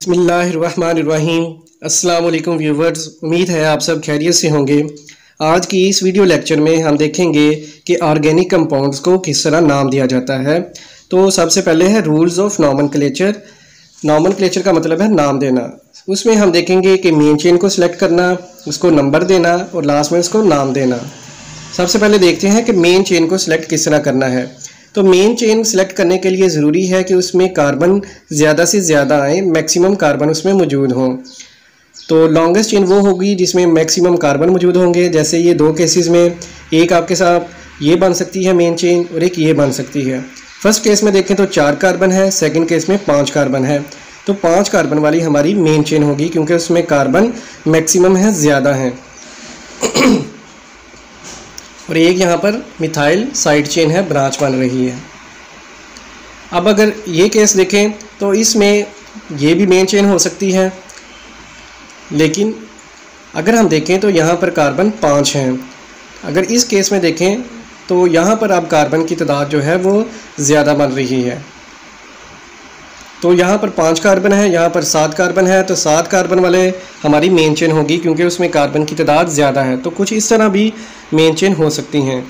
बिस्मिल्लाहिर्रहमानिर्रहीम। अस्सलाम वालेकुम व्यूवर्स, उम्मीद है आप सब खैरियत से होंगे। आज की इस वीडियो लेक्चर में हम देखेंगे कि ऑर्गेनिक कंपाउंड्स को किस तरह नाम दिया जाता है। तो सबसे पहले है रूल्स ऑफ नॉमेनक्लेचर। नॉमेनक्लेचर का मतलब है नाम देना। उसमें हम देखेंगे कि मेन चेन को सिलेक्ट करना, उसको नंबर देना और लास्ट में उसको नाम देना। सबसे पहले देखते हैं कि मेन चेन को सिलेक्ट किस तरह करना है। तो मेन चेन सिलेक्ट करने के लिए ज़रूरी है कि उसमें कार्बन ज़्यादा से ज़्यादा आए, मैक्सिमम कार्बन उसमें मौजूद हों। तो लॉन्गेस्ट चेन वो होगी जिसमें मैक्सिमम कार्बन मौजूद होंगे। जैसे ये दो केसेस में, एक आपके साथ ये बन सकती है मेन चेन और एक ये बन सकती है। फर्स्ट केस में देखें तो 4 कार्बन है, सेकंड केस में 5 कार्बन है। तो 5 कार्बन वाली हमारी मेन चेन होगी क्योंकि उसमें कार्बन मैक्सिमम है, ज़्यादा है। और एक यहाँ पर मिथाइल साइड चेन है, ब्रांच बन रही है। अब अगर ये केस देखें तो इसमें ये भी मेन चेन हो सकती है, लेकिन अगर हम देखें तो यहाँ पर कार्बन 5 हैं। अगर इस केस में देखें तो यहाँ पर अब कार्बन की तादाद जो है वो ज़्यादा बन रही है। तो यहाँ पर 5 कार्बन है, यहाँ पर 7 कार्बन है। तो 7 कार्बन वाले हमारी मेन चेन होगी क्योंकि उसमें कार्बन की तादाद ज़्यादा है। तो कुछ इस तरह भी मेन चेन हो सकती हैं।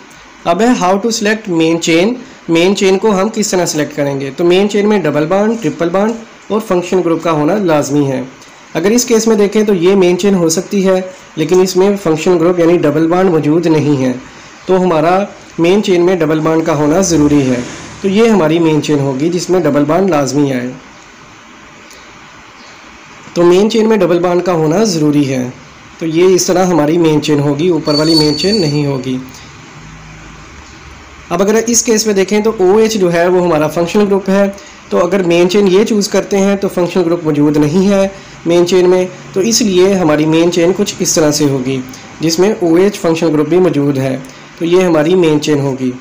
अब है how to select main chain. Main chain को हम किस तरह सेलेक्ट करेंगे। तो मेन चेन में डबल बॉन्ड, ट्रिपल बॉन्ड और फंक्शन ग्रुप का होना लाजमी है। अगर इस केस में देखें तो ये मेन चेन हो सकती है, लेकिन इसमें फंक्शन ग्रुप यानी डबल बॉन्ड मौजूद नहीं है। तो हमारा मेन चेन में डबल बॉन्ड का होना ज़रूरी है। तो ये हमारी मेन चेन होगी जिसमें डबल बॉन्ड लाजमी आए। तो मेन चेन में डबल बॉन्ड का होना ज़रूरी है। तो ये इस तरह हमारी मेन चेन होगी, ऊपर वाली मेन चेन नहीं होगी। अब अगर इस केस में देखें तो OH जो है वो हमारा फंक्शनल ग्रुप है। तो अगर मेन चेन ये चूज़ करते हैं तो फंक्शनल ग्रुप मौजूद नहीं है मेन चेन में, तो इसलिए हमारी मेन चेन कुछ इस तरह से होगी जिसमें OH फंक्शनल ग्रुप भी मौजूद है। तो ये हमारी मेन चेन होगी।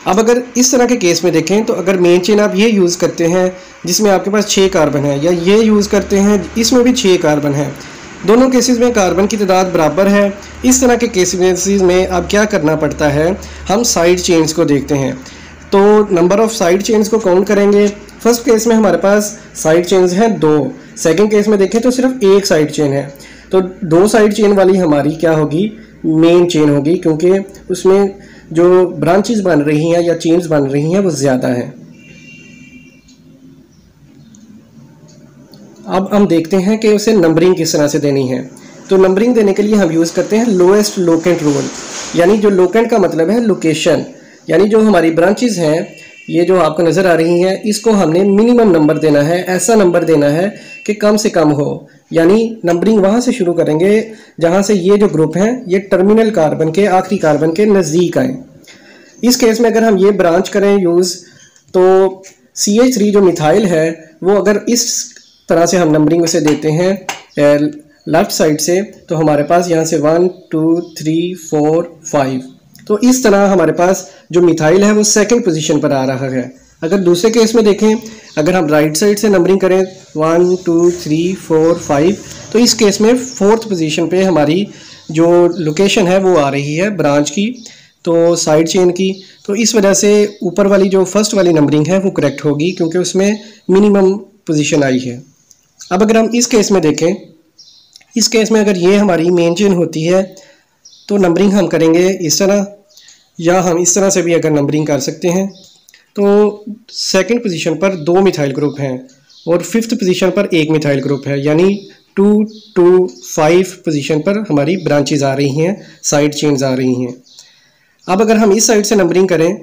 अब अगर इस तरह के केस में देखें तो अगर मेन चेन आप ये यूज़ करते हैं जिसमें आपके पास 6 कार्बन है, या ये यूज़ करते हैं इसमें भी 6 कार्बन है, दोनों केसेस में कार्बन की तादाद बराबर है। इस तरह के केसेस में अब क्या करना पड़ता है, हम साइड चेन्स को देखते हैं। तो नंबर ऑफ़ साइड चेन्स को काउंट करेंगे। फर्स्ट केस में हमारे पास साइड चेन्स हैं 2, सेकंड केस में देखें तो सिर्फ 1 साइड चेन है। तो 2 साइड चेन वाली हमारी क्या होगी, मेन चेन होगी, क्योंकि उसमें जो ब्रांचेस बन रही हैं या चेन्स बन रही हैं वो ज़्यादा हैं। अब हम देखते हैं कि उसे नंबरिंग किस तरह से देनी है। तो नंबरिंग देने के लिए हम यूज़ करते हैं लोएस्ट लोकेंट रूल। यानी जो लोकेंट का मतलब है लोकेशन, यानी जो हमारी ब्रांचेस हैं ये जो आपको नज़र आ रही हैं, इसको हमने मिनिमम नंबर देना है। ऐसा नंबर देना है कि कम से कम हो। यानी नंबरिंग वहाँ से शुरू करेंगे जहाँ से ये जो ग्रुप हैं ये टर्मिनल कार्बन के, आखिरी कार्बन के नज़दीक आए। इस केस में अगर हम ये ब्रांच करें यूज़, तो CH3 जो मिथाइल है वो अगर इस तरह से हम नंबरिंग उसे देते हैं लेफ़्ट साइड से, तो हमारे पास यहाँ से 1 2 3 4 5, तो इस तरह हमारे पास जो मिथाइल है वो सेकंड पोजीशन पर आ रहा है। अगर दूसरे केस में देखें, अगर हम राइट साइड से नंबरिंग करें 1 2 3 4 5, तो इस केस में 4th पोजीशन पे हमारी जो लोकेशन है वो आ रही है ब्रांच की, तो साइड चेन की। तो इस वजह से ऊपर वाली जो फर्स्ट वाली नंबरिंग है वो करेक्ट होगी क्योंकि उसमें मिनिमम पोजीशन आई है। अब अगर हम इस केस में देखें, इस केस में अगर ये हमारी मेन चेन होती है तो नंबरिंग हम करेंगे इस तरह, या हम इस तरह से भी अगर नंबरिंग कर सकते हैं। तो सेकंड पोजीशन पर 2 मिथाइल ग्रुप हैं और 5th पोजीशन पर 1 मिथाइल ग्रुप है, यानी 2 2 5 पोजीशन पर हमारी ब्रांचेज आ रही हैं, साइड चेन्स आ रही हैं। अब अगर हम इस साइड से नंबरिंग करें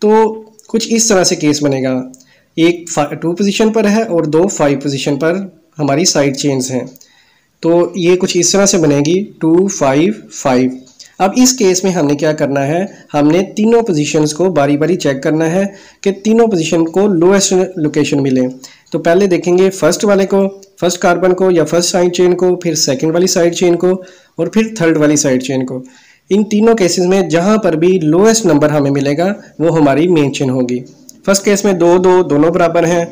तो कुछ इस तरह से केस बनेगा, एक 2 पोजीशन पर है और 2 5 पोजीशन पर हमारी साइड चेन्स हैं। तो ये कुछ इस तरह से बनेगी 2 5 5। अब इस केस में हमने क्या करना है, हमने तीनों पोजीशंस को बारी बारी चेक करना है कि तीनों पोजीशन को लोएस्ट लोकेशन मिले। तो पहले देखेंगे फर्स्ट वाले को, फर्स्ट कार्बन को या फर्स्ट साइड चेन को, फिर सेकंड वाली साइड चेन को और फिर थर्ड वाली साइड चेन को। इन तीनों केसेस में जहाँ पर भी लोएस्ट नंबर हमें मिलेगा वो हमारी मेन चेन होगी। फर्स्ट केस में 2 2 दोनों बराबर हैं,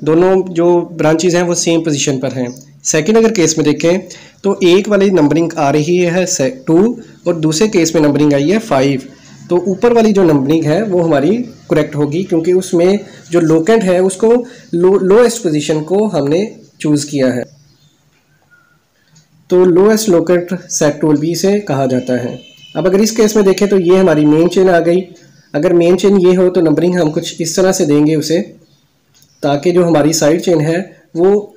दोनों जो ब्रांचेज हैं वो सेम पोजीशन पर हैं। सेकंड अगर केस में देखें तो एक वाली नंबरिंग आ रही है 2 और दूसरे केस में नंबरिंग आई है 5। तो ऊपर वाली जो नंबरिंग है वो हमारी करेक्ट होगी, क्योंकि उसमें जो लोकेंट है उसको लोएस्ट पोजीशन को हमने चूज़ किया है। तो लोएस्ट लोकेंट सेट रूल भी इसे कहा जाता है। अब अगर इस केस में देखें तो ये हमारी मेन चेन आ गई। अगर मेन चेन ये हो तो नंबरिंग हम कुछ इस तरह से देंगे उसे, ताकि जो हमारी साइड चेन है वो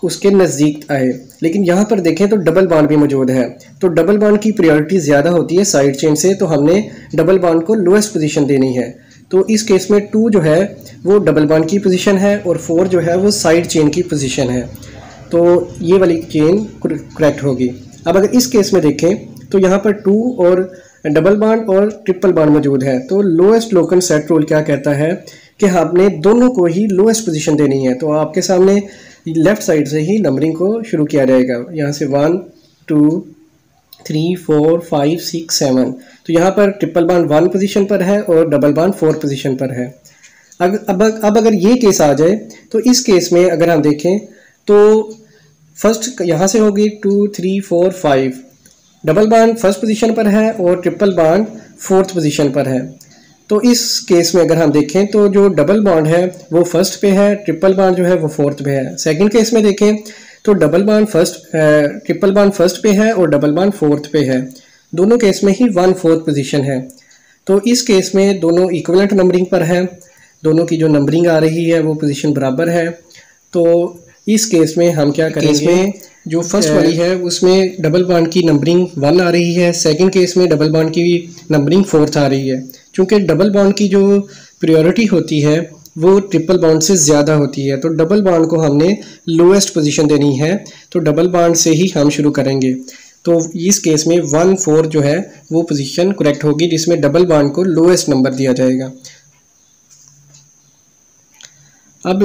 उसके नज़दीक आए। लेकिन यहाँ पर देखें तो डबल बॉन्ड भी मौजूद है, तो डबल बॉन्ड की प्रायोरिटी ज़्यादा होती है साइड चेन से, तो हमने डबल बॉन्ड को लोएस्ट पोजीशन देनी है। तो इस केस में 2 जो है वो डबल बॉन्ड की पोजीशन है और 4 जो है वो साइड चेन की पोजीशन है। तो ये वाली चेन करेक्ट होगी। अब अगर इस केस में देखें तो यहाँ पर 2 और डबल बॉन्ड और ट्रिपल बॉन्ड मौजूद है। तो लोएस्ट लोकेंट सेट रूल क्या कहता है कि आपने दोनों को ही लोएस्ट पोजीशन देनी है। तो आपके सामने लेफ़्ट साइड से ही नंबरिंग को शुरू किया जाएगा, यहाँ से 1 2 3 4 5 6 7। तो यहाँ पर ट्रिपल बॉन्ड 1 पोजीशन पर है और डबल बॉन्ड 4 पोजीशन पर है। अब अगर ये केस आ जाए तो इस केस में अगर हम देखें तो फर्स्ट यहाँ से होगी 2 3 4 5, डबल बॉन्ड फर्स्ट पोजीशन पर है और ट्रिपल बॉन्ड 4th पोजीशन पर है। तो इस केस में अगर हम देखें तो जो डबल बॉन्ड है वो फर्स्ट पे है, ट्रिपल बॉन्ड जो है वो 4th पे है। सेकंड केस में देखें तो double bond triple bond first पे है और डबल बॉन्ड 4th पे है। दोनों केस में ही 1/4 पोजीशन है। तो इस केस में दोनों इक्विवेलेंट नंबरिंग पर है, दोनों की जो नंबरिंग आ रही है वो पोजीशन बराबर है। तो इस केस में हम क्या करेंगे, इसमें जो फर्स्ट वाली है उसमें डबल बॉन्ड की नंबरिंग 1 आ रही है, सेकंड केस में डबल बॉन्ड की नंबरिंग 4th आ रही है। चूँकि डबल बॉन्ड की जो प्रायोरिटी होती है वो ट्रिपल बॉन्ड से ज़्यादा होती है, तो डबल बॉन्ड को हमने लोएस्ट पोजीशन देनी है। तो डबल बॉन्ड से ही हम शुरू करेंगे। तो इस केस में 1/4 जो है वो पोजीशन करेक्ट होगी, जिसमें डबल बॉन्ड को लोएस्ट नंबर दिया जाएगा। अब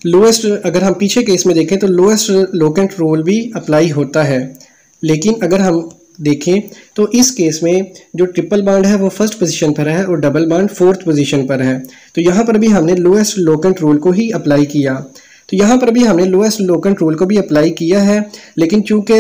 लोएस्ट अगर हम पीछे केस में देखें तो लोएस्ट लोकेंट रूल भी अप्लाई होता है, लेकिन अगर हम देखें तो इस केस में जो ट्रिपल बॉन्ड है वो फर्स्ट पोजीशन पर है और डबल बॉन्ड 4th पोजीशन पर है। तो यहाँ पर भी हमने लोएस्ट लोकेंट रूल को ही अप्लाई किया। तो यहाँ पर भी हमने लोएस्ट लोकेंट रूल को भी अप्लाई किया है, लेकिन चूँकि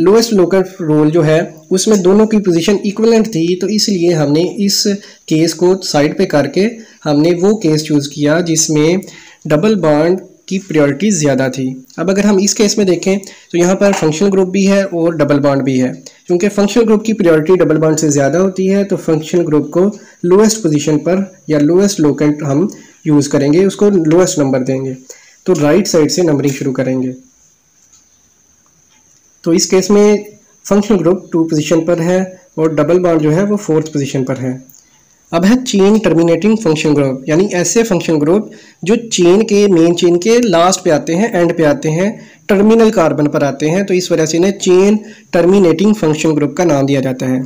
लोएस्ट लोकेंट रूल जो है उसमें दोनों की पोजीशन इक्विवेलेंट थी, तो इसलिए हमने इस केस को साइड पे करके हमने वो केस चूज़ किया जिसमें डबल बॉन्ड की प्रायोरिटी ज़्यादा थी। अब अगर हम इस केस में देखें तो यहाँ पर फंक्शनल ग्रुप भी है और डबल बॉन्ड भी है। क्योंकि फंक्शनल ग्रुप की प्रायोरिटी डबल बॉन्ड से ज़्यादा होती है, तो फंक्शनल ग्रुप को लोएस्ट पोजीशन पर या लोएस्ट लोकेंट हम यूज़ करेंगे, उसको लोएस्ट नंबर देंगे। तो राइट साइड से नंबरिंग शुरू करेंगे। तो इस केस में फंक्शनल ग्रुप 2 पोजीशन पर है और डबल बॉन्ड जो है वो 4th पोजीशन पर है। अब है चेन टर्मिनेटिंग फंक्शन ग्रुप, यानी ऐसे फंक्शन ग्रुप जो चेन के मेन चेन के लास्ट पे आते हैं, एंड पे आते हैं, टर्मिनल कार्बन पर आते हैं। तो इस वजह से इन्हें चेन टर्मिनेटिंग फंक्शन ग्रुप का नाम दिया जाता है।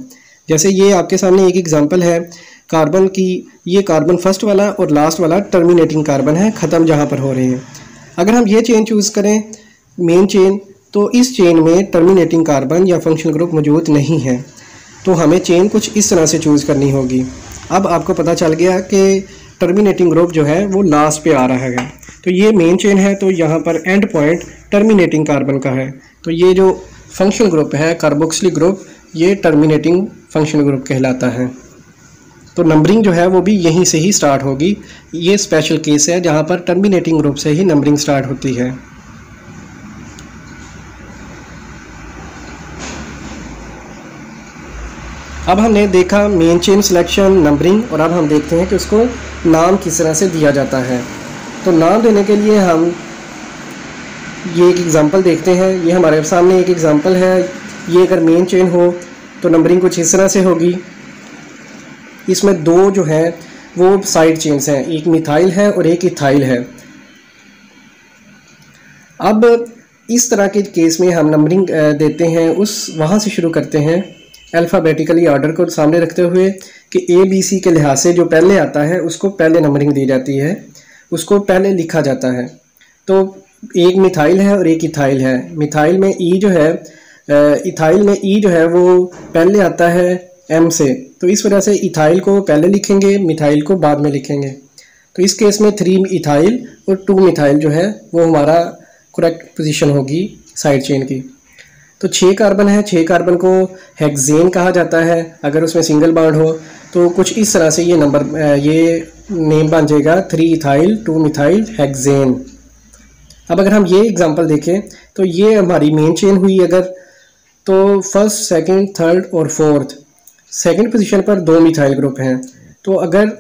जैसे ये आपके सामने एक एग्जांपल है कार्बन की, ये कार्बन फर्स्ट वाला और लास्ट वाला टर्मिनेटिंग कार्बन है, ख़त्म जहाँ पर हो रहे हैं। अगर हम ये चेन चूज़ करें मेन चेन, तो इस चेन में टर्मिनेटिंग कार्बन या फंक्शन ग्रुप मौजूद नहीं है, तो हमें चेन कुछ इस तरह से चूज़ करनी होगी। अब आपको पता चल गया कि टर्मिनेटिंग ग्रुप जो है वो लास्ट पे आ रहा है। तो ये मेन चेन है, तो यहाँ पर एंड पॉइंट टर्मिनेटिंग कार्बन का है। तो ये जो फंक्शन ग्रुप है कार्बोक्सिलिक ग्रुप, ये टर्मिनेटिंग फंक्शन ग्रुप कहलाता है। तो नंबरिंग जो है वो भी यहीं से ही स्टार्ट होगी। ये स्पेशल केस है जहाँ पर टर्मिनेटिंग ग्रुप से ही नंबरिंग स्टार्ट होती है। अब हमने देखा मेन चेन सिलेक्शन, नंबरिंग, और अब हम देखते हैं कि उसको नाम किस तरह से दिया जाता है। तो नाम देने के लिए हम ये एक एग्ज़ाम्पल देखते हैं। ये हमारे सामने एक एग्ज़ाम्पल है। ये अगर मेन चेन हो तो नंबरिंग कुछ इस तरह से होगी। इसमें 2 जो है वो साइड चेन्स हैं, एक मिथाइल है और एक इथाइल है। अब इस तरह के केस में हम नंबरिंग देते हैं, वहाँ से शुरू करते हैं अल्फ़ाबेटिकली ऑर्डर को सामने रखते हुए कि ABC के लिहाज से जो पहले आता है उसको पहले नंबरिंग दी जाती है, उसको पहले लिखा जाता है। तो एक मिथाइल है और एक इथाइल है। मिथाइल में E जो है, इथाइल में E जो है वो पहले आता है M से, तो इस वजह से इथाइल को पहले लिखेंगे, मिथाइल को बाद में लिखेंगे। तो इस केस में 3 इथाइल और 2 मिथाइल जो है वो हमारा करेक्ट पोजीशन होगी साइड चेन की। तो 6 कार्बन है, 6 कार्बन को हेक्सेन कहा जाता है। अगर उसमें सिंगल बॉन्ड हो तो कुछ इस तरह से ये नेम बन जाएगा 3 इथाइल 2 मिथाइल हेक्सेन। अब अगर हम ये एग्जांपल देखें तो ये हमारी मेन चेन हुई अगर, तो फर्स्ट सेकंड थर्ड और फोर्थ सेकंड पोजीशन पर 2 मिथाइल ग्रुप हैं। तो अगर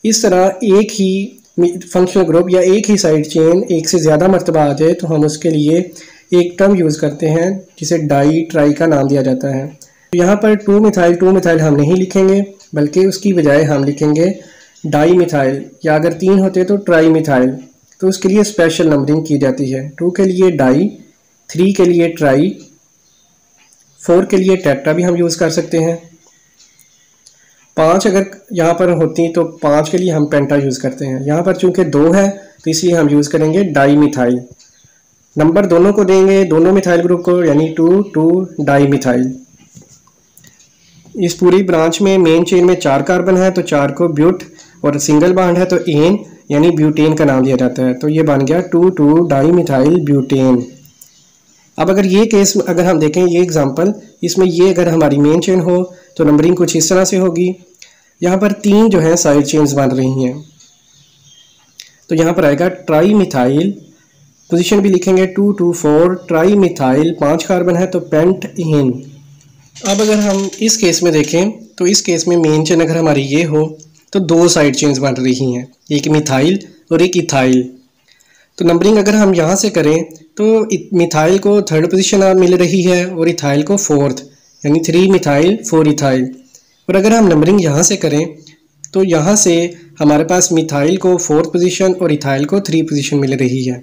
इस तरह एक ही फंक्शनल ग्रुप या एक ही साइड चेन एक से ज़्यादा मरतबा आ जाए तो हम उसके लिए एक टर्म यूज़ करते हैं जिसे डाई ट्राई का नाम दिया जाता है। तो यहाँ पर 2 मिथाइल हम नहीं लिखेंगे, बल्कि उसकी बजाय हम लिखेंगे डाई मिथाइल, या अगर 3 होते तो ट्राई मिथाइल। तो उसके लिए स्पेशल नंबरिंग की जाती है। 2 के लिए डाई, 3 के लिए ट्राई, 4 के लिए टेट्रा भी हम यूज़ कर सकते हैं। 5 अगर यहाँ पर होती तो 5 के लिए हम पेंटा यूज़ करते हैं। यहाँ पर चूंकि 2 है तो इसलिए हम यूज़ करेंगे डाई मिथाइल। नंबर दोनों को देंगे, दोनों मिथाइल ग्रुप को, यानी 2 डाई मिथाइल। इस पूरी ब्रांच में मेन चेन में 4 कार्बन है तो 4 को ब्यूट, और सिंगल बॉन्ड है तो एन यानी ब्यूटेन का नाम दिया जाता है। तो ये बन गया 2 डाई मिथाइल ब्यूटेन। अब अगर ये केस अगर हम देखें ये एग्जांपल, इसमें ये अगर हमारी मेन चेन हो तो नंबरिंग कुछ इस तरह से होगी। यहाँ पर 3 जो है साइड चेन्स बन रही हैं, तो यहाँ पर आएगा ट्राई मिथाइल, पोजीशन भी लिखेंगे 2 4 ट्राई मिथाइल, 5 कार्बन है तो पेंट इन। अब अगर हम इस केस में देखें तो इस केस में मेन चेन अगर हमारी ये हो तो 2 साइड चेन्स बन रही हैं, एक मिथाइल और एक इथाइल। तो नंबरिंग अगर हम यहाँ से करें तो मिथाइल को 3rd पोजीशन मिल रही है और इथाइल को 4th, यानी 3 मिथाइल 4 इथाइल। और अगर हम नंबरिंग यहाँ से करें तो यहाँ से हमारे पास मिथाइल को 4th पोजीशन और इथाइल को 3 पोजीशन मिल रही है।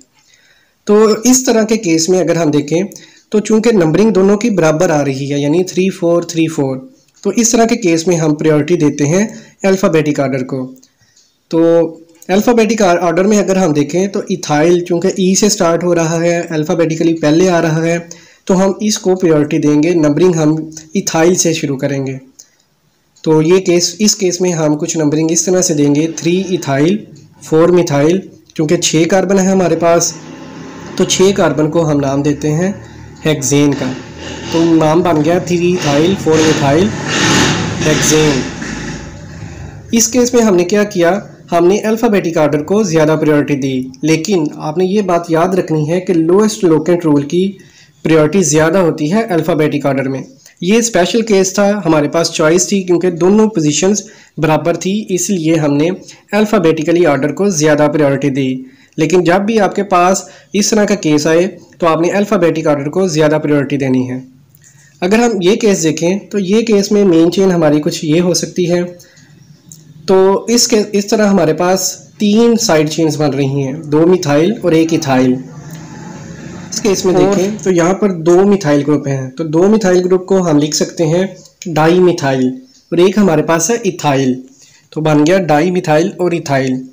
तो इस तरह के केस में अगर हम देखें तो चूंकि नंबरिंग दोनों की बराबर आ रही है, यानी 3 4 3 4, तो इस तरह के केस में हम प्रायोरिटी देते हैं अल्फ़ाबेटिक आर्डर को। तो अल्फ़ाबेटिक आर्डर में अगर हम देखें तो इथाइल चूंकि ई से स्टार्ट हो रहा है, अल्फ़ाबेटिकली पहले आ रहा है, तो हम इसको प्रायोरिटी देंगे। नंबरिंग हम इथाइल से शुरू करेंगे। तो ये केस, इस केस में हम कुछ नंबरिंग इस तरह से देंगे 3 इथाइल 4 मिथाइल। चूँकि 6 कार्बन है हमारे पास तो 6 कार्बन को हम नाम देते हैं हेक्सेन का। तो नाम बन गया 3 इथाइल 4 मिथाइल हेक्सेन। इस केस में हमने क्या किया, हमने अल्फ़ाबेटिक आर्डर को ज़्यादा प्रायोरिटी दी, लेकिन आपने ये बात याद रखनी है कि लोएस्ट लोकेंट रूल की प्रायोरिटी ज़्यादा होती है अल्फ़ाबेटिक आर्डर में। ये स्पेशल केस था, हमारे पास चॉइस थी क्योंकि दोनों पोजीशंस बराबर थी, इसलिए हमने अल्फ़ाबेटिकली आर्डर को ज़्यादा प्रायोरिटी दी। लेकिन जब भी आपके पास इस तरह का केस आए तो आपने अल्फ़ाबेटिक आर्डर को ज़्यादा प्रायोरिटी देनी है। अगर हम ये केस देखें तो ये केस में मेन चेन हमारी कुछ ये हो सकती है। तो इस तरह हमारे पास 3 साइड चेन्स बन रही हैं, 2 मिथाइल और 1 इथाइल। इस केस में देखें तो यहाँ पर 2 मिथाइल ग्रुप हैं, तो 2 मिथाइल ग्रुप को हम लिख सकते हैं डाई मिथाइल, और एक हमारे पास है इथाइल, तो बन गया डाई मिथाइल और इथाइल।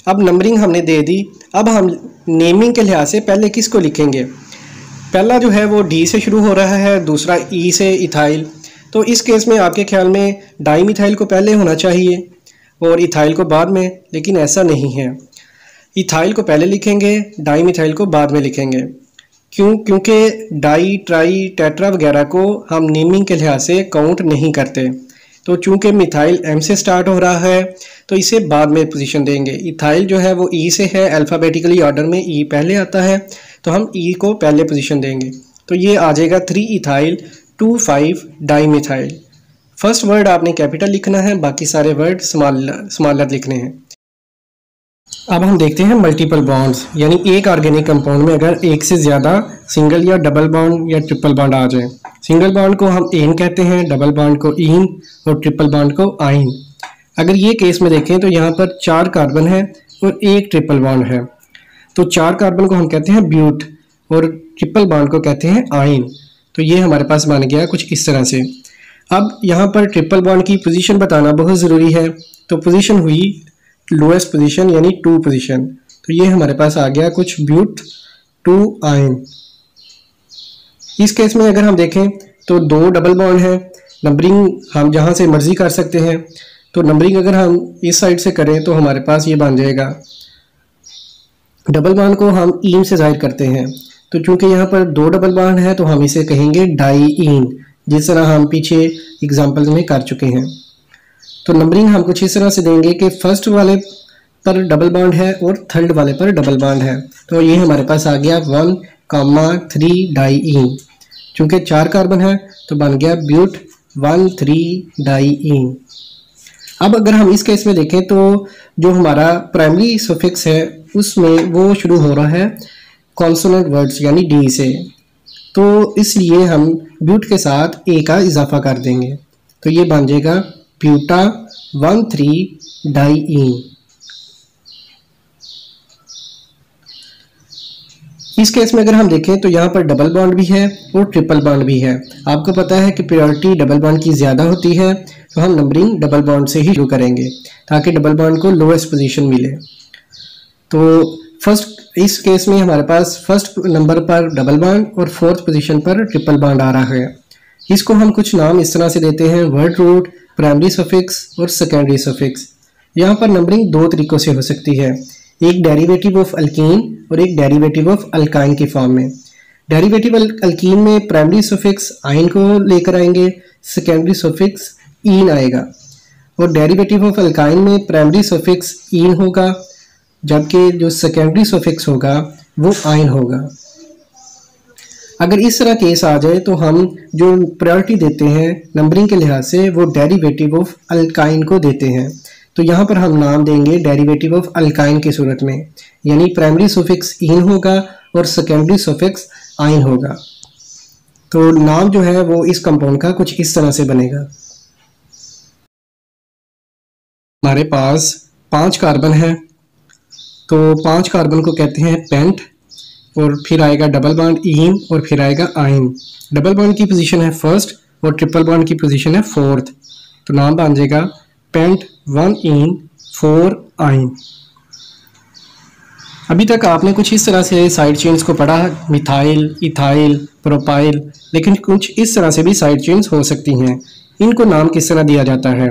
अब नंबरिंग हमने दे दी। अब हम नेमिंग के लिहाज से पहले किसको लिखेंगे, पहला जो है वो डी से शुरू हो रहा है, दूसरा ई से इथाइल। तो इस केस में आपके ख्याल में डाई मिथाइल को पहले होना चाहिए और इथाइल को बाद में, लेकिन ऐसा नहीं है। इथाइल को पहले लिखेंगे, डाई मिथाइल को बाद में लिखेंगे। क्यों? क्योंकि डाई ट्राई टेट्रा वगैरह को हम नेमिंग के लिहाज से काउंट नहीं करते। तो चूंकि मिथाइल एम से स्टार्ट हो रहा है तो इसे बाद में पोजीशन देंगे। इथाइल जो है वो ई से है, अल्फ़ाबेटिकली ऑर्डर में ई पहले आता है, तो हम ई को पहले पोजीशन देंगे। तो ये आ जाएगा 3 ethyl 2 5 di methyl. First word आपने कैपिटल लिखना है, बाकी सारे वर्ड स्मॉलर लिखने हैं। अब हम देखते हैं मल्टीपल बॉन्ड्स, यानी एक ऑर्गेनिक कंपाउंड में अगर एक से ज़्यादा सिंगल या डबल बॉन्ड या ट्रिपल बॉन्ड आ जाए। सिंगल बॉन्ड को हम एन कहते हैं, डबल बॉन्ड को इन और ट्रिपल बॉन्ड को आइन। अगर ये केस में देखें तो यहाँ पर 4 कार्बन है और 1 ट्रिपल बॉन्ड है, तो 4 कार्बन को हम कहते हैं ब्यूट और ट्रिपल बॉन्ड को कहते हैं आइन। तो ये हमारे पास बन गया कुछ इस तरह से। अब यहाँ पर ट्रिपल बॉन्ड की पोजीशन बताना बहुत ज़रूरी है। तो पोजीशन हुई लोएस्ट पोजीशन यानी 2 पोजीशन, तो ये हमारे पास आ गया कुछ ब्यूट 2 आइन। इस केस में अगर हम देखें तो 2 डबल बॉन्ड है, नंबरिंग हम जहाँ से मर्जी कर सकते हैं। तो नंबरिंग अगर हम इस साइड से करें तो हमारे पास ये बन जाएगा, डबल बॉन्ड को हम इन से जाहिर करते हैं। तो चूंकि यहाँ पर 2 डबल बॉन्ड है तो हम इसे कहेंगे डाई इन, जिस तरह हम पीछे एग्जाम्पल्स में कर चुके हैं। तो नंबरिंग हम कुछ इस तरह से देंगे कि फर्स्ट वाले पर डबल बॉन्ड है और थर्ड वाले पर डबल बॉन्ड है। तो ये हमारे पास आ गया 1,3 डाईईन। चूँकि 4 कार्बन है तो बन गया ब्यूट 1,3 डाईईन। अब अगर हम इस केस में देखें तो जो हमारा प्राइमरी सफिक्स है उसमें वो शुरू हो रहा है कॉन्सोनेंट वर्ड्स यानी डी से, तो इसलिए हम ब्यूट के साथ ए का इजाफा कर देंगे। तो ये बन जाएगा ब्यूटा 1,3 डाईईन। इस केस में अगर हम देखें तो यहाँ पर डबल बॉन्ड भी है और ट्रिपल बॉन्ड भी है। आपको पता है कि प्रायोरिटी डबल बॉन्ड की ज़्यादा होती है, तो हम नंबरिंग डबल बॉन्ड से ही शुरू करेंगे ताकि डबल बॉन्ड को लोएस्ट पोजीशन मिले। तो फर्स्ट इस केस में हमारे पास फर्स्ट नंबर पर डबल बॉन्ड और फोर्थ पोजीशन पर ट्रिपल बॉन्ड आ रहा है। इसको हम कुछ नाम इस तरह से देते हैं, वर्ड रूट, प्राइमरी सफिक्स और सेकेंडरी सफिक्स। यहाँ पर नंबरिंग दो तरीक़ों से हो सकती है, एक डेरिवेटिव ऑफ अल्कीन और एक डेरिवेटिव ऑफ अल्काइन की फॉर्म में। डेरिवेटिव अल्कीन में प्राइमरी सफिक्स आइन को लेकर आएंगे, सेकेंडरी सफिक्स ईन आएगा, और डेरिवेटिव ऑफ अल्काइन में प्राइमरी सफिक्स ईन होगा जबकि जो सेकेंडरी सफिक्स होगा वो आइन होगा। अगर इस तरह केस आ जाए तो हम जो प्रायोरिटी देते हैं नंबरिंग के लिहाज से वो डेरिवेटिव ऑफ अल्काइन को देते हैं। तो यहाँ पर हम नाम देंगे डेरिवेटिव ऑफ अल्काइन की सूरत में, यानी प्राइमरी सफिक्स ईन होगा और सेकेंडरी सफिक्स आइन होगा। तो नाम जो है वो इस कंपाउंड का कुछ इस तरह से बनेगा। हमारे पास 5 कार्बन है, तो 5 कार्बन को कहते हैं पेंट, और फिर आएगा डबल बॉन्ड ईन और फिर आएगा आइन। डबल बॉन्ड की पोजीशन है फर्स्ट और ट्रिपल बॉन्ड की पोजीशन है फोर्थ। तो नाम बन जाएगा पेंट 1 ईन 4 आइन। अभी तक आपने कुछ इस तरह से साइड चेन्स को पढ़ा, मिथाइल, इथाइल, प्रोपाइल, लेकिन कुछ इस तरह से भी साइड चेन्स हो सकती हैं। इनको नाम किस तरह दिया जाता है?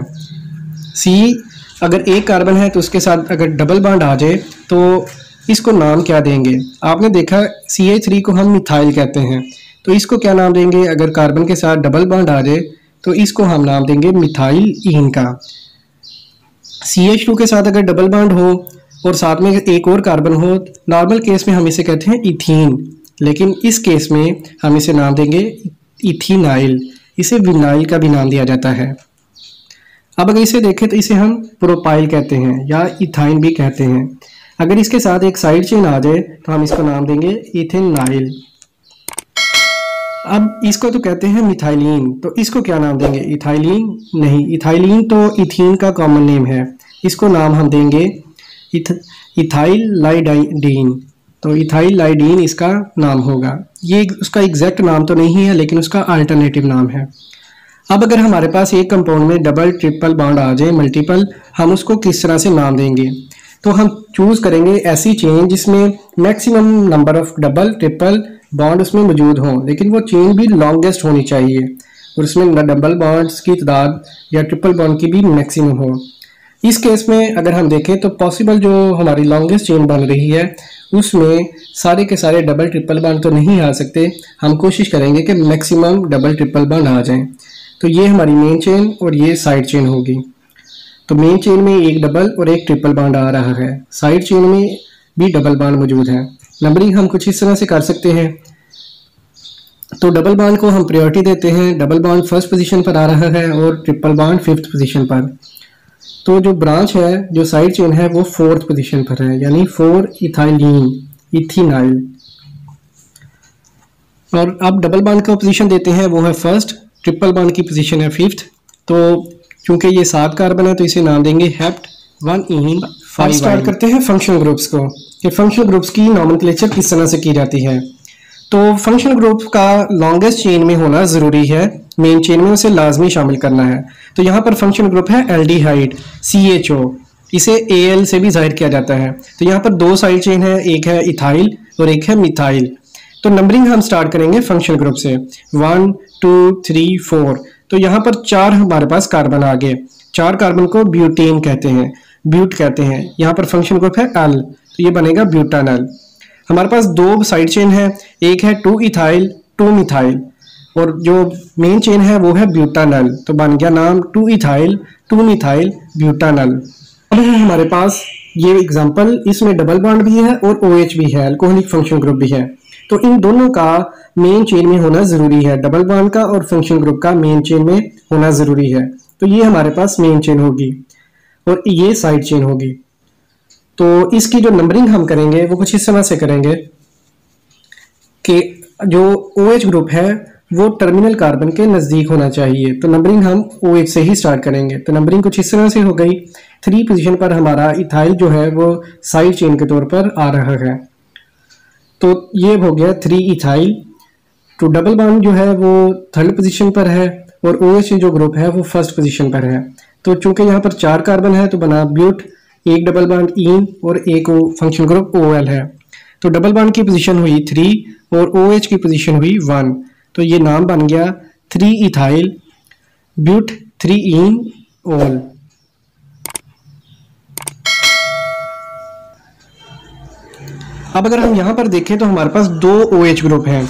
सी अगर एक कार्बन है तो उसके साथ अगर डबल बॉन्ड आ जाए तो इसको नाम क्या देंगे? आपने देखा CH3 को हम मिथाइल कहते हैं, तो इसको क्या नाम देंगे? अगर कार्बन के साथ डबल बॉन्ड आ जाए तो इसको हम नाम देंगे मिथाइल ईन का। CH2 के साथ अगर डबल बॉन्ड हो और साथ में एक और कार्बन हो, नॉर्मल केस में हम इसे कहते हैं इथीन, लेकिन इस केस में हम इसे नाम देंगे इथीनाइल। इसे विनाइल का भी नाम दिया जाता है। अब अगर इसे देखें तो इसे हम प्रोपाइल कहते हैं या इथाइन भी कहते हैं। अगर इसके साथ एक साइड चेन आ जाए तो हम इसको नाम देंगे इथेनाइल। अब इसको तो कहते हैं मिथाइलिन, तो इसको क्या नाम देंगे? इथाइलिन नहीं, इथाइलिन तो इथीन का कॉमन नेम है, इसको नाम हम देंगे इथाइल लाइडीन। तो इथाइल लाइडीन इसका नाम होगा। ये उसका एग्जैक्ट नाम तो नहीं है लेकिन उसका अल्टरनेटिव नाम है। अब अगर हमारे पास एक कंपाउंड में डबल ट्रिपल बॉन्ड आ जाए, मल्टीपल, हम उसको किस तरह से नाम देंगे? तो हम चूज करेंगे ऐसी चेन जिसमें maximum number of double triple bond उसमें मौजूद हों, लेकिन वो चेन भी लॉन्गेस्ट होनी चाहिए और उसमें डबल बॉन्ड्स की तादाद या ट्रिपल बॉन्ड की भी मैक्सिमम हो। इस केस में अगर हम देखें तो पॉसिबल जो हमारी लॉन्गेस्ट चेन बन रही है उसमें सारे के सारे डबल ट्रिपल बॉन्ड तो नहीं आ सकते। हम कोशिश करेंगे कि मैक्सिमम डबल ट्रिपल बॉन्ड आ जाएं। तो ये हमारी मेन चेन और ये साइड चेन होगी। तो मेन चेन में एक डबल और एक ट्रिपल बॉन्ड आ रहा है, साइड चेन में भी डबल बॉन्ड मौजूद है। नंबरिंग हम कुछ इस तरह से कर सकते हैं। तो डबल बॉन्ड को हम प्रायोरिटी देते हैं, डबल बॉन्ड फर्स्ट पोजीशन पर आ रहा है और ट्रिपल बॉन्ड 5th पोजीशन पर। तो जो ब्रांच है, जो साइड चेन है, वो 4th पोजीशन पर है, यानी 4 इथाइलिन, इथीनाइल। और अब डबल बॉन्ड का पोजीशन देते हैं वो है फर्स्ट, ट्रिपल बॉन्ड की पोजीशन है 5th। तो क्योंकि ये 7 कार्बन है तो इसे नाम देंगे हेप्ट 1 ईन 5। स्टार्ट करते हैं फंक्शनल ग्रुप्स को, कि फंक्शनल ग्रुप्स की नॉमेनक्लेचर किस तरह से की जाती है। तो फंक्शनल ग्रुप का लॉन्गेस्ट चेन में होना ज़रूरी है, मेन चेन में उसे लाजमी शामिल करना है। तो यहाँ पर फंक्शनल ग्रुप है एल्डिहाइड CHO, इसे AL से भी जाहिर किया जाता है। तो यहाँ पर 2 साइड चेन है, एक है इथाइल और एक है मिथाइल। तो नंबरिंग हम स्टार्ट करेंगे फंक्शनल ग्रुप से 1 2 3 4। तो यहाँ पर 4 हमारे पास कार्बन आ गए, 4 कार्बन को ब्यूटेन कहते हैं, ब्यूट कहते हैं। यहाँ पर फंक्शनल ग्रुप है L, तो ये बनेगा ब्यूटानल। हमारे पास 2 साइड चेन है, एक है 2 इथाइल 2 मिथाइल, और जो मेन चेन है वो है ब्यूटानल। तो बन गया नाम 2 इथाइल 2 मिथाइल ब्यूटानल। अब है हमारे पास ये एग्जांपल, इसमें डबल बॉन्ड भी है और OH भी है, अल्कोहलिक फंक्शनल ग्रुप भी है। तो इन दोनों का मेन चेन में होना ज़रूरी है, डबल बॉन्ड का और फंक्शनल ग्रुप का मेन चेन में होना ज़रूरी है। तो ये हमारे पास मेन चेन होगी और ये साइड चेन होगी। तो इसकी जो नंबरिंग हम करेंगे वो कुछ इस तरह से करेंगे कि जो OH ग्रुप है वो टर्मिनल कार्बन के नज़दीक होना चाहिए। तो नंबरिंग हम OH से ही स्टार्ट करेंगे। तो नंबरिंग कुछ इस तरह से हो गई। 3 पोजीशन पर हमारा इथाइल जो है वो साइड चेन के तौर पर आ रहा है। तो ये हो गया 3 इथाइल। तो डबल बॉन्ड जो है वो 3rd पोजीशन पर है और OH जो ग्रुप है वो 1st पोजीशन पर है। तो चूंकि यहाँ पर 4 कार्बन है तो बना ब्यूट, एक डबल बॉन्ड इन और एक फंक्शनल ग्रुप OL है। तो डबल बॉन्ड की पोजीशन हुई 3 और OH की पोजीशन हुई 1। तो ये नाम बन गया 3 इथाइल ब्यूट 3 इन ओल। अब अगर हम यहाँ पर देखें तो हमारे पास 2 OH ग्रुप हैं।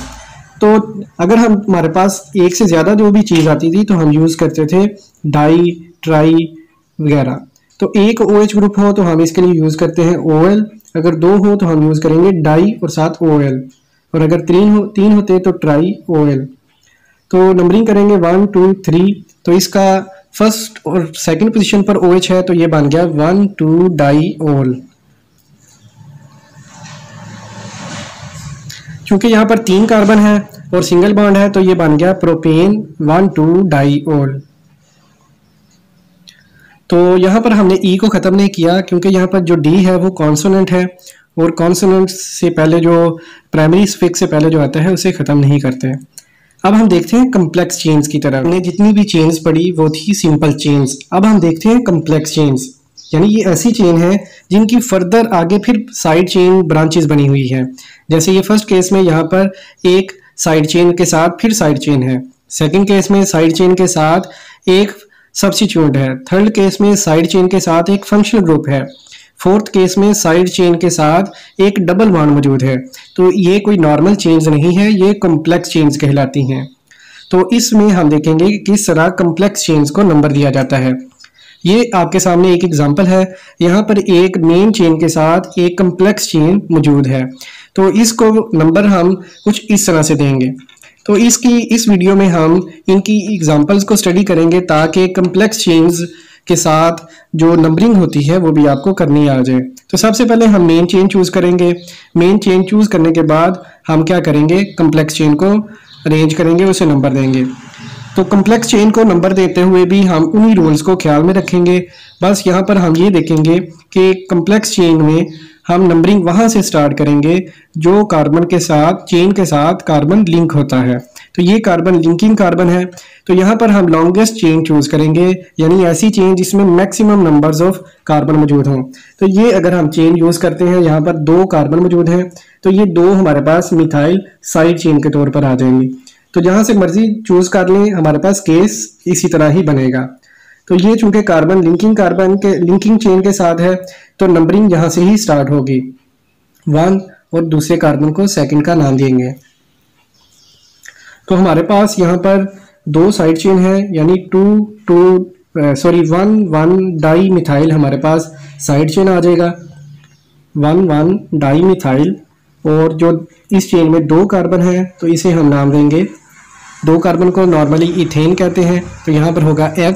तो अगर हमारे पास एक से ज़्यादा जो भी चीज़ आती थी तो हम यूज़ करते थे डाई, ट्राई वगैरह। तो एक OH ग्रुप हो तो हम इसके लिए यूज़ करते हैं OL, अगर 2 हो तो हम यूज़ करेंगे डाई और साथ OL, और अगर 3 होते तो ट्राई OL। तो नंबरिंग करेंगे 1 2 3। तो इसका फर्स्ट और सेकंड पोजीशन पर OH है तो ये बन गया 1 2 डाई OL। क्योंकि यहाँ पर 3 कार्बन है और सिंगल बॉन्ड है तो ये बन गया प्रोपेन 1 2 डाई OL। तो यहाँ पर हमने E को ख़त्म नहीं किया क्योंकि यहाँ पर जो D है वो कॉन्सोनेंट है और कॉन्सोनेंट से पहले जो प्राइमरी सफिक्स से पहले जो आता है उसे ख़त्म नहीं करते। अब हम देखते हैं कम्प्लेक्स चेन्स की तरफ। हमने जितनी भी चेन्स पढ़ी वो थी सिंपल चेन्स। अब हम देखते हैं कम्प्लेक्स चेन्स, यानी ये ऐसी चेन है जिनकी फर्दर आगे फिर साइड चेन ब्रांचेस बनी हुई है। जैसे ये फर्स्ट केस में यहाँ पर एक साइड चेन के साथ फिर साइड चेन है, सेकंड केस में साइड चेन के साथ एक सब्स्टिट्यूट है, थर्ड केस में साइड चेन के साथ एक फंक्शनल ग्रुप है, फोर्थ केस में साइड चेन के साथ एक डबल बॉन्ड मौजूद है। तो ये कोई नॉर्मल चेन्स नहीं है, ये कॉम्प्लेक्स चेन्स कहलाती हैं। तो इसमें हम देखेंगे कि किस तरह कॉम्प्लेक्स चेन्स को नंबर दिया जाता है। ये आपके सामने एक एग्जांपल है। यहाँ पर एक मेन चेन के साथ एक कॉम्प्लेक्स चेन मौजूद है, तो इसको नंबर हम कुछ इस तरह से देंगे। तो इस वीडियो में हम इनकी एग्जांपल्स को स्टडी करेंगे ताकि कॉम्प्लेक्स चेन्स के साथ जो नंबरिंग होती है वो भी आपको करनी आ जाए। तो सबसे पहले हम मेन चेन चूज करेंगे। मेन चेन चूज करने के बाद हम क्या करेंगे, कॉम्प्लेक्स चेन को अरेंज करेंगे, उसे नंबर देंगे। तो कॉम्प्लेक्स चेन को नंबर देते हुए भी हम उन्हीं रूल्स को ख्याल में रखेंगे। बस यहाँ पर हम ये देखेंगे कि कॉम्प्लेक्स चेन में हम नंबरिंग वहाँ से स्टार्ट करेंगे जो कार्बन के साथ, चेन के साथ कार्बन लिंक होता है। तो ये कार्बन लिंकिंग कार्बन है, तो यहाँ पर हम लॉन्गेस्ट चेन चूज करेंगे, यानी ऐसी चेन जिसमें मैक्सिमम नंबर्स ऑफ कार्बन मौजूद हों। तो ये अगर हम चेन यूज करते हैं, यहाँ पर 2 कार्बन मौजूद हैं, तो ये 2 हमारे पास मिथाइल साइड चेन के तौर पर आ जाएंगी। तो जहाँ से मर्जी चूज कर लें, हमारे पास केस इसी तरह ही बनेगा। तो ये चूंकि कार्बन के लिंकिंग चेन के साथ है तो नंबरिंग यहाँ से ही स्टार्ट होगी 1 और दूसरे कार्बन को सेकंड का नाम देंगे। तो हमारे पास यहाँ पर 2 साइड चेन है, यानी 1 डाई मिथाइल हमारे पास साइड चेन आ जाएगा, 1 डाई मिथाइल। और जो इस चेन में 2 कार्बन है तो इसे हम नाम देंगे, 2 कार्बन को नॉर्मली इथेन कहते हैं, तो यहाँ पर होगा एथ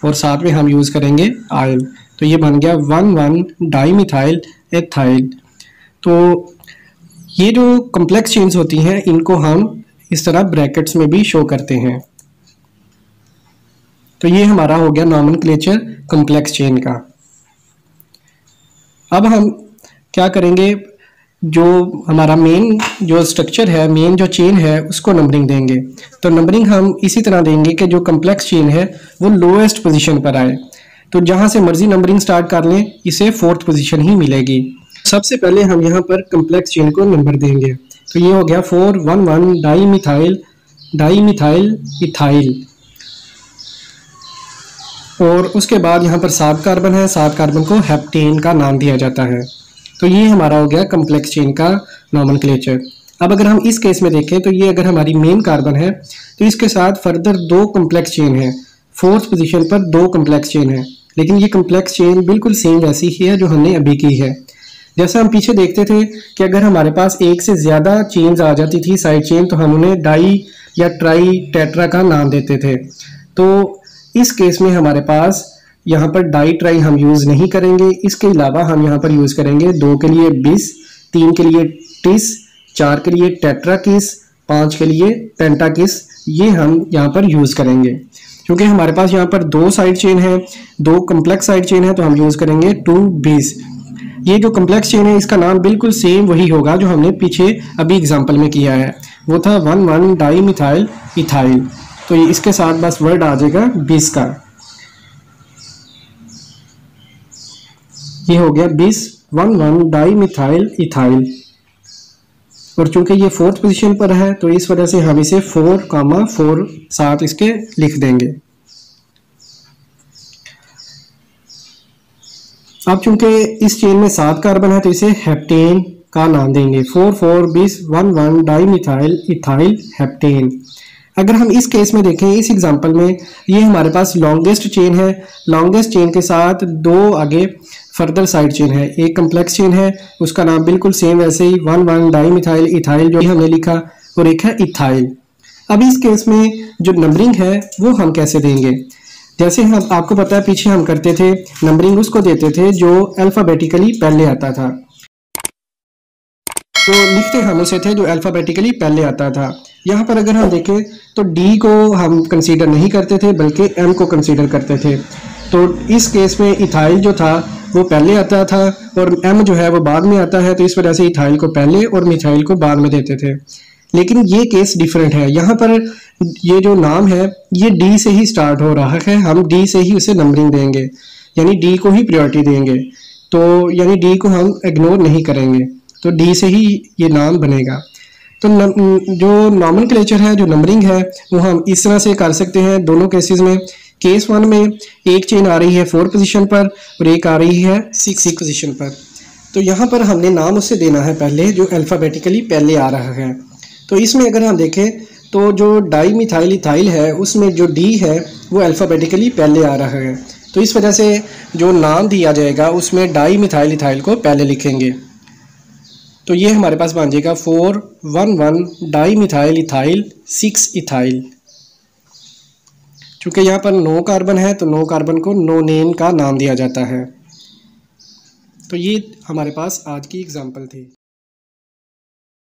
और साथ में हम यूज़ करेंगे आयल। तो ये बन गया 1 डाई मिथाइल एथाइल। तो ये जो कॉम्प्लेक्स चेन्स होती हैं इनको हम इस तरह ब्रैकेट्स में भी शो करते हैं। तो ये हमारा हो गया नॉमेनक्लेचर कॉम्प्लेक्स चेन का। अब हम क्या करेंगे, जो हमारा मेन जो स्ट्रक्चर है, मेन जो चेन है उसको नंबरिंग देंगे। तो नंबरिंग हम इसी तरह देंगे कि जो कॉम्प्लेक्स चेन है वो लोएस्ट पोजीशन पर आए। तो जहां से मर्जी नंबरिंग स्टार्ट कर लें, इसे 4th पोजीशन ही मिलेगी। सबसे पहले हम यहाँ पर कॉम्प्लेक्स चेन को नंबर देंगे। तो ये हो गया 4 1 डाई मिथाइल इथाइल। और उसके बाद यहाँ पर 7 कार्बन है, 7 कार्बन को हेप्टेन का नाम दिया जाता है। तो ये हमारा हो गया कॉम्प्लेक्स चेन का नॉमेनक्लेचर। अब अगर हम इस केस में देखें तो ये अगर हमारी मेन कार्बन है तो इसके साथ फर्दर 2 कॉम्प्लेक्स चेन है, 4th पोजीशन पर 2 कॉम्प्लेक्स चेन है। लेकिन ये कम्प्लेक्स चेन बिल्कुल सेम वैसी ही है जो हमने अभी की है। जैसे हम पीछे देखते थे कि अगर हमारे पास एक से ज़्यादा चेन्स आ जाती थी साइड चेन, तो हम उन्हें डाई या ट्राई टेट्रा का नाम देते थे। तो इस केस में हमारे पास यहाँ पर डाई ट्राई हम यूज़ नहीं करेंगे। इसके अलावा हम यहाँ पर यूज़ करेंगे 2 के लिए बिस, 3 के लिए टिस, 4 के लिए टेट्रा किस, 5 के लिए पेंटा किस, ये हम यहाँ पर यूज़ करेंगे। क्योंकि हमारे पास यहाँ पर 2 साइड चेन है, 2 कम्प्लेक्स साइड चेन है, तो हम यूज़ करेंगे 2 बिस। ये जो कम्प्लेक्स चेन है इसका नाम बिल्कुल सेम वही होगा जो हमने पीछे अभी एग्जाम्पल में किया है, वो था 1,1 डाई मिथाइल इथाइल। तो ये इसके साथ बस वर्ड आ जाएगा बिस का। ये हो गया बिस 1,1 डाई मिथाइल इथाइल। और चूंकि ये 4th पोजीशन पर है तो इस वजह से हम इसे 4,4 साथ इसके लिख देंगे। अब चूंकि इस चेन में 7 कार्बन है तो इसे हेप्टेन का नाम देंगे। 4,4 बिस 1,1 डाई मिथाइल इथाइल हेप्टेन। अगर हम इस केस में देखें, इस एग्जांपल में ये हमारे पास लॉन्गेस्ट चेन है। लॉन्गेस्ट चेन के साथ 2 आगे फर्दर साइड चेन है। एक कम्प्लेक्स चेन है, उसका नाम बिल्कुल सेम वैसे ही 1,1 डाई मिथाइल इथाइल जो हमने लिखा, और एक है इथाइल। अब इस केस में जो नंबरिंग है वो हम कैसे देंगे? जैसे हम आपको पता है पीछे हम करते थे, नंबरिंग उसको देते थे जो अल्फ़ाबेटिकली पहले आता था। तो लिखते हम उसे थे जो अल्फ़ाबेटिकली पहले आता था। यहाँ पर अगर हम देखें तो डी को हम कंसीडर नहीं करते थे बल्कि एम को कंसीडर करते थे। तो इस केस में इथाइल जो था वो पहले आता था और एम जो है वो बाद में आता है, तो इस वजह से इथाइल को पहले और मिथाइल को बाद में देते थे। लेकिन ये केस डिफरेंट है। यहाँ पर ये जो नाम है ये डी से ही स्टार्ट हो रहा है, हम डी से ही उसे नंबरिंग देंगे, यानी डी को ही प्रायोरिटी देंगे। तो यानी डी को हम इग्नोर नहीं करेंगे, तो डी से ही ये नाम बनेगा। तो जो नॉमेनक्लेचर है, जो नंबरिंग है, वो हम इस तरह से कर सकते हैं दोनों केसेस में। केस 1 में एक चेन आ रही है 4 पोजीशन पर और एक आ रही है 6 पोजीशन पर। तो यहाँ पर हमने नाम उसे देना है पहले जो अल्फ़ाबेटिकली पहले आ रहा है। तो इसमें अगर हम देखें तो जो डाई मिथाइल इथाइल है उसमें जो डी है वो अल्फ़ाबेटिकली पहले आ रहा है, तो इस वजह से जो नाम दिया जाएगा उसमें डाई मिथाइल इथाइल को पहले लिखेंगे। तो ये हमारे पास बन जाएगा 4,1,1 डाई मिथाइल इथाइल 6 इथाइल। चूँकि यहाँ पर 9 कार्बन है तो 9 कार्बन को नो नेम का नाम दिया जाता है। तो ये हमारे पास आज की एग्जाम्पल थी।